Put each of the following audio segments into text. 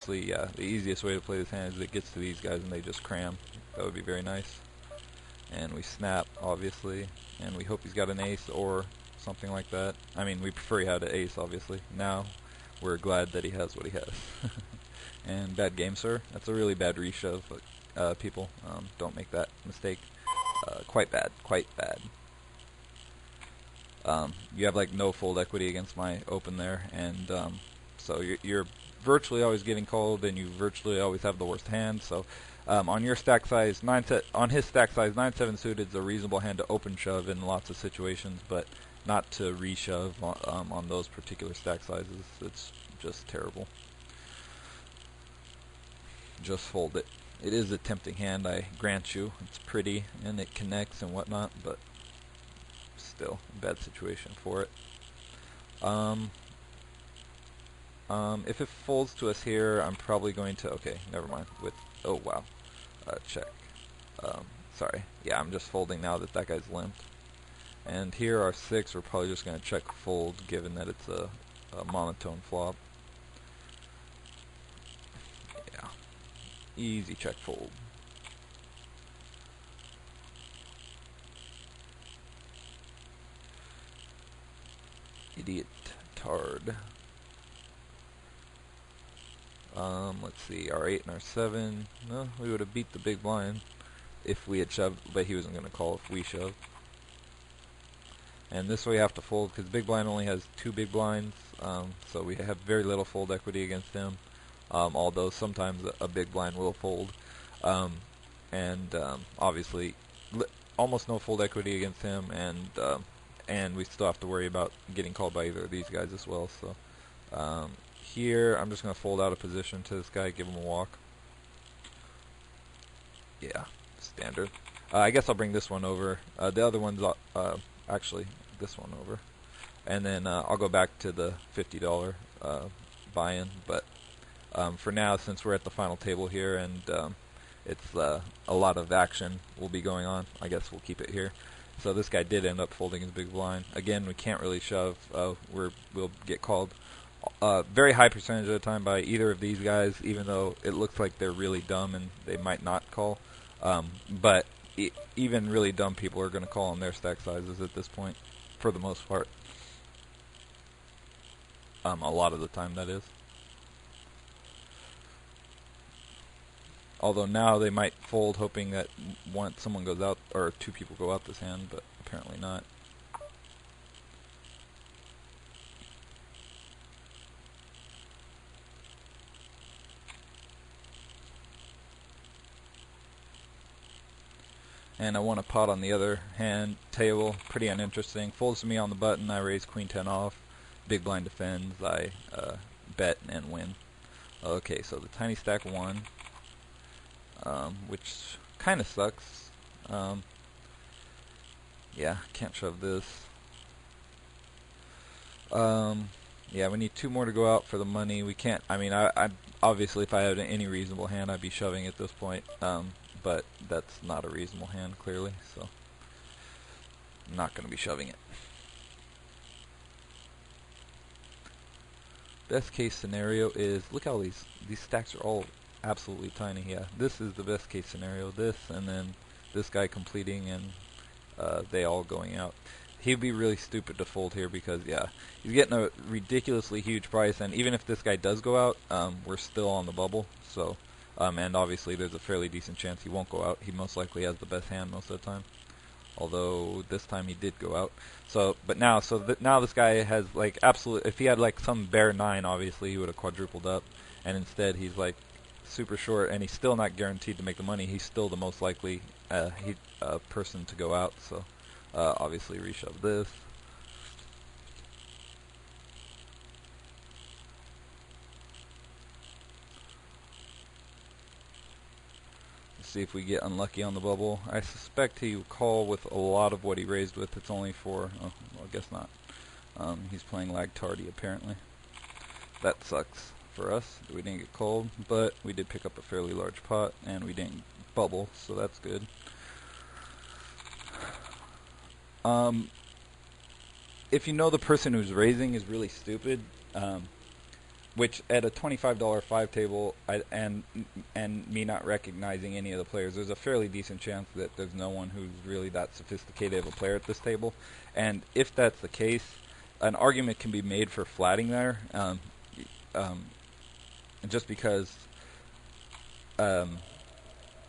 Yeah, the easiest way to play this hand is it gets to these guys and they just cram. That would be very nice. And we snap, obviously, and we hope he's got an ace or something like that. I mean, we prefer he had an ace, obviously. Now, we're glad that he has what he has. And bad game, sir. That's a really bad reshove. People, don't make that mistake. Quite bad, quite bad. You have like no fold equity against my open there, and so you're virtually always getting called, and you virtually always have the worst hand. So on your stack size, on his stack size, 9-7 suited is a reasonable hand to open shove in lots of situations, but not to reshove on those particular stack sizes. It's just terrible. Just fold it. It is a tempting hand, I grant you. It's pretty and it connects and whatnot, but still a bad situation for it. If it folds to us here, I'm probably going to, okay, never mind. Oh wow, check. Sorry, yeah, I'm just folding now that that guy's limped. And here our 6, we're probably just going to check fold, given that it's a monotone flop. Yeah, easy check fold. Idiot tard. Let's see, our 8 and our 7. No, we would have beat the big blind if we had shoved, but he wasn't going to call if we shoved. And this way you have to fold because big blind only has 2 big blinds, so we have very little fold equity against him. Although sometimes a big blind will fold, and obviously almost no fold equity against him, and we still have to worry about getting called by either of these guys as well. So here I'm just going to fold out of position to this guy, give him a walk. Yeah, standard. I guess I'll bring this one over. The other one's actually this one over, and then I'll go back to the $50 buy-in. But for now, since we're at the final table here and it's a lot of action will be going on, I guess we'll keep it here. So this guy did end up folding his big blind. Again, we can't really shove. We'll get called very high percentage of the time by either of these guys, even though it looks like they're really dumb and they might not call. But even really dumb people are going to call on their stack sizes at this point, for the most part. A lot of the time, that is. Although now they might fold, hoping that someone goes out, or 2 people go out this hand, but apparently not. And I want a pot on the other hand table. Pretty uninteresting. Folds to me on the button. I raise queen 10 off. Big blind defends. I bet and win. Okay, so the tiny stack won, which kind of sucks. Yeah, can't shove this. Yeah, we need 2 more to go out for the money. We can't. I mean, I obviously if I had any reasonable hand, I'd be shoving at this point. But that's not a reasonable hand, clearly, so I'm not going to be shoving it. Best case scenario is, look how these stacks are all absolutely tiny. Yeah, this is the best case scenario. This, and then this guy completing, and they all going out. He'd be really stupid to fold here because, yeah, he's getting a ridiculously huge price, and even if this guy does go out, we're still on the bubble, so... and obviously there's a fairly decent chance he won't go out. He most likely has the best hand most of the time. Although this time he did go out. So, but now, now this guy has like absolute. If he had like some bare 9, obviously he would have quadrupled up. And instead he's like super short, and he's still not guaranteed to make the money. He's still the most likely person to go out. So, obviously reshove this. See if we get unlucky on the bubble. I suspect he will call with a lot of what he raised with. It's only for, oh, well, I guess not. He's playing lag tardy apparently. That sucks for us. We didn't get called, but we did pick up a fairly large pot, and we didn't bubble, so that's good. If you know the person who's raising is really stupid, which at a $25 five table, and me not recognizing any of the players, there's a fairly decent chance that there's no one who's really that sophisticated of a player at this table. And if that's the case, an argument can be made for flatting there, just because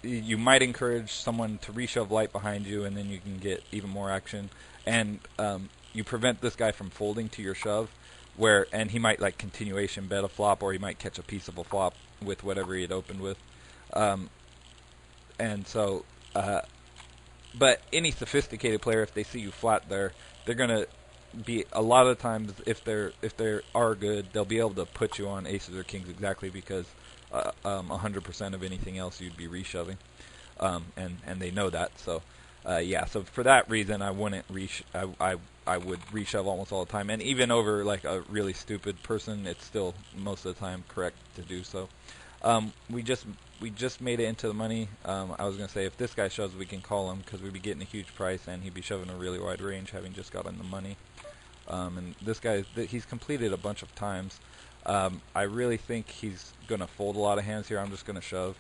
you might encourage someone to reshove light behind you, and then you can get even more action, and you prevent this guy from folding to your shove, and he might like continuation bet a flop, or he might catch a piece of a flop with whatever he had opened with, and so. But any sophisticated player, if they see you flat there, they're gonna be a lot of times if they are good, they'll be able to put you on aces or kings exactly because 100% of anything else you'd be reshoving, and they know that. So so for that reason, I wouldn't I would reshove almost all the time, and even over like a really stupid person, it's still most of the time correct to do so. We just made it into the money. I was going to say, if this guy shoves, we can call him because we'd be getting a huge price, and he'd be shoving a really wide range, having just gotten the money. And this guy, he's completed a bunch of times. I really think he's going to fold a lot of hands here. I'm just going to shove.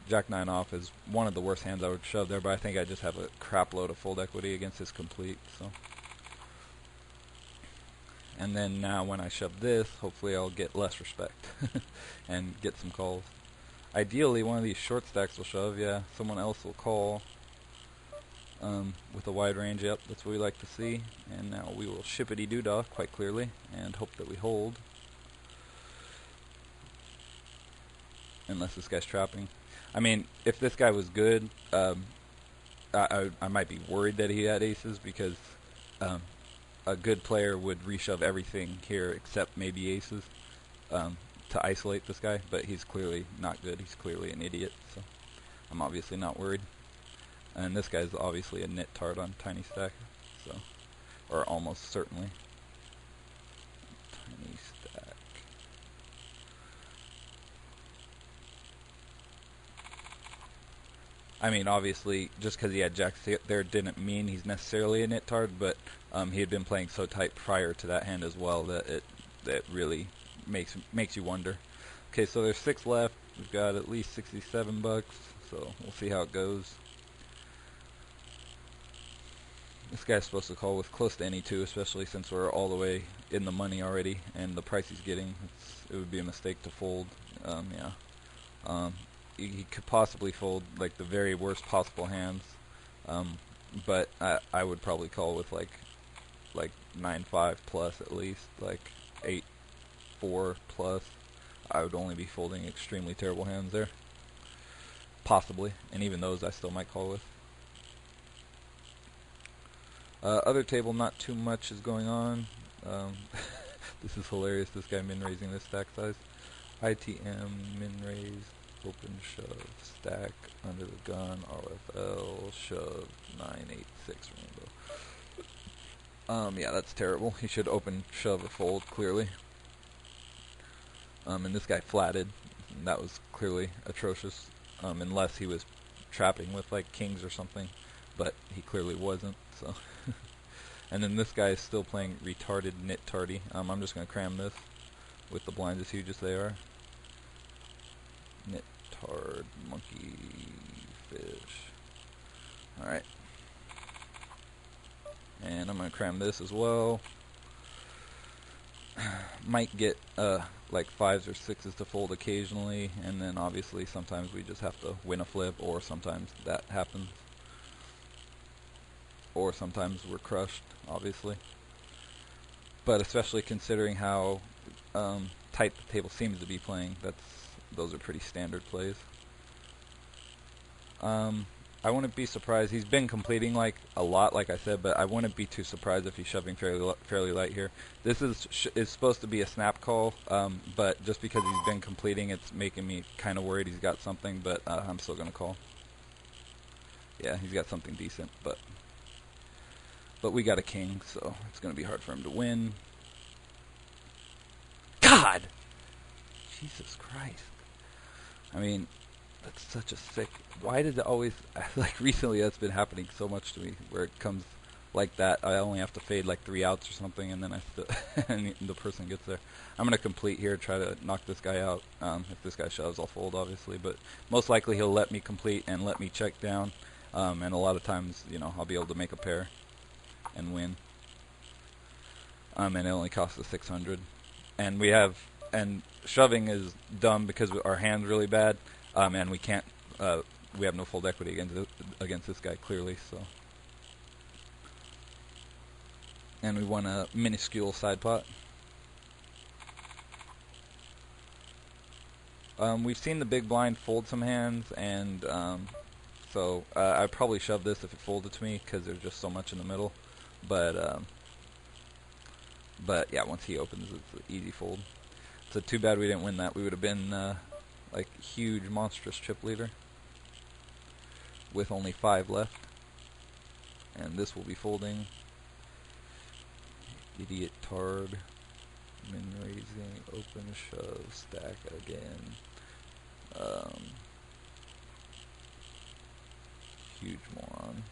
Jack 9 off is one of the worst hands I would shove there, but I think I just have a crap load of fold equity against his complete. So. And then now when I shove this, hopefully I'll get less respect and get some calls. Ideally, one of these short stacks will shove, yeah. Someone else will call with a wide range. Yep, that's what we like to see. And now we will shippity-doo-dah quite clearly and hope that we hold. Unless this guy's trapping. I mean, if this guy was good, I might be worried that he had aces because a good player would reshove everything here except maybe aces to isolate this guy, but he's clearly not good. He's clearly an idiot, so I'm obviously not worried. And this guy's obviously a nit tart on tiny stack, so, or almost certainly. Tiny stack. I mean, obviously, just because he had jacks there didn't mean he's necessarily a nit tart, but he had been playing so tight prior to that hand as well that it really makes you wonder. Okay, so there's 6 left. We've got at least $67, so we'll see how it goes. This guy's supposed to call with close to any two, especially since we're all the way in the money already, and the price he's getting, it would be a mistake to fold. He could possibly fold like the very worst possible hands, but I would probably call with like 9-5 plus at least, like 8-4 plus. I would only be folding extremely terrible hands there, possibly, and even those I still might call with. Other table, not too much is going on. This is hilarious. This guy min raising this stack size. ITM min raise, open shove, stack under the gun, RFL shove 986 rainbow. Yeah, that's terrible. He should open shove or fold clearly. And this guy flatted. And that was clearly atrocious. Unless he was trapping with like kings or something, but he clearly wasn't. So. And then this guy is still playing retarded nit tardy. I'm just going to cram this with the blinds as huge as they are. Nit tard monkey fish. Alright. And I'm going to cram this as well. Might get like 5s or 6s to fold occasionally, and then obviously sometimes we just have to win a flip, or sometimes that happens. Or sometimes we're crushed, obviously. But especially considering how tight the table seems to be playing, those are pretty standard plays. I wouldn't be surprised. He's been completing like a lot, like I said, but I wouldn't be too surprised if he's shoving fairly light here. This is supposed to be a snap call, but just because he's been completing, it's making me kind of worried he's got something. But I'm still gonna call. Yeah, he's got something decent, but we got a king, so it's gonna be hard for him to win. God, Jesus Christ! I mean, that's such a sick. Why does it always, like recently that's been happening so much to me, where it comes like that, I only have to fade like 3 outs or something, and then and the person gets there. I'm gonna complete here, try to knock this guy out. If this guy shoves, I'll fold, obviously, but most likely he'll let me complete and let me check down. And a lot of times, I'll be able to make a pair and win. And it only costs us 600. And shoving is dumb because our hand's really bad, and we can't. We have no fold equity against this guy clearly. So. And we won a minuscule side pot. We've seen the big blind fold some hands, and so I'd probably shove this if it folded to me because there's just so much in the middle. But yeah, once he opens, it's an easy fold. So too bad we didn't win that. We would have been like huge, monstrous chip leader with only 5 left, and this will be folding. Idiot tard. Min raising, open, shove, stack again. Huge moron.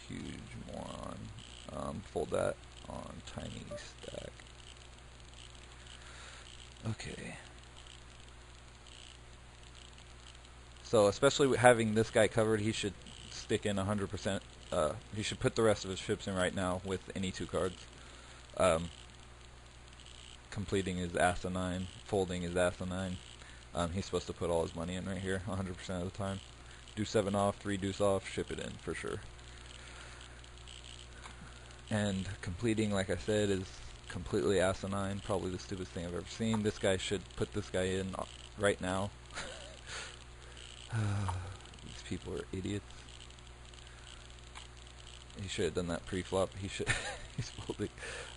Huge moron. Fold that on tiny stack. Okay. So especially with having this guy covered, he should stick in 100%. He should put the rest of his chips in right now with any 2 cards. Completing is asinine. Folding is asinine. He's supposed to put all his money in right here 100% of the time. Do 7 off, 3 deuce off, ship it in for sure. And completing, like I said, is completely asinine. Probably the stupidest thing I've ever seen. This guy should put this guy in right now. These people are idiots. He should have done that pre-flop. He's folding.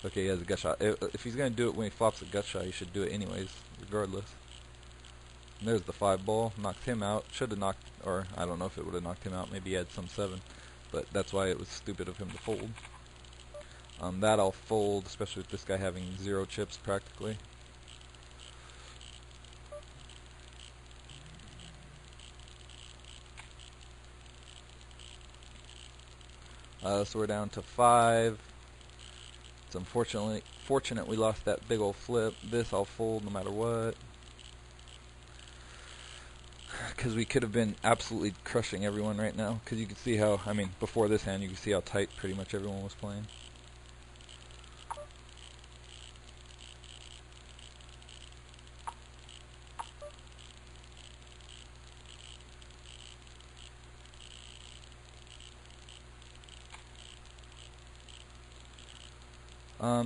Okay, he has a gut shot. If he's going to do it when he flops a gut shot, he should do it anyways, regardless. And there's the 5 ball. Knocked him out. Should have knocked, or I don't know if it would have knocked him out. Maybe he had some 7. But that's why it was stupid of him to fold. That I'll fold, especially with this guy having 0 chips practically. So we're down to 5. It's fortunate we lost that big old flip. This I'll fold no matter what, because we could have been absolutely crushing everyone right now. Because you can see how, before this hand, you can see how tight pretty much everyone was playing.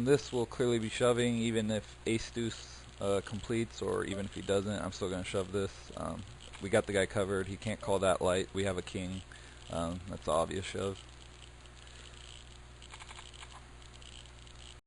This will clearly be shoving, even if ace deuce completes, or even if he doesn't, I'm still going to shove this. We got the guy covered. He can't call that light. We have a king. That's the obvious shove.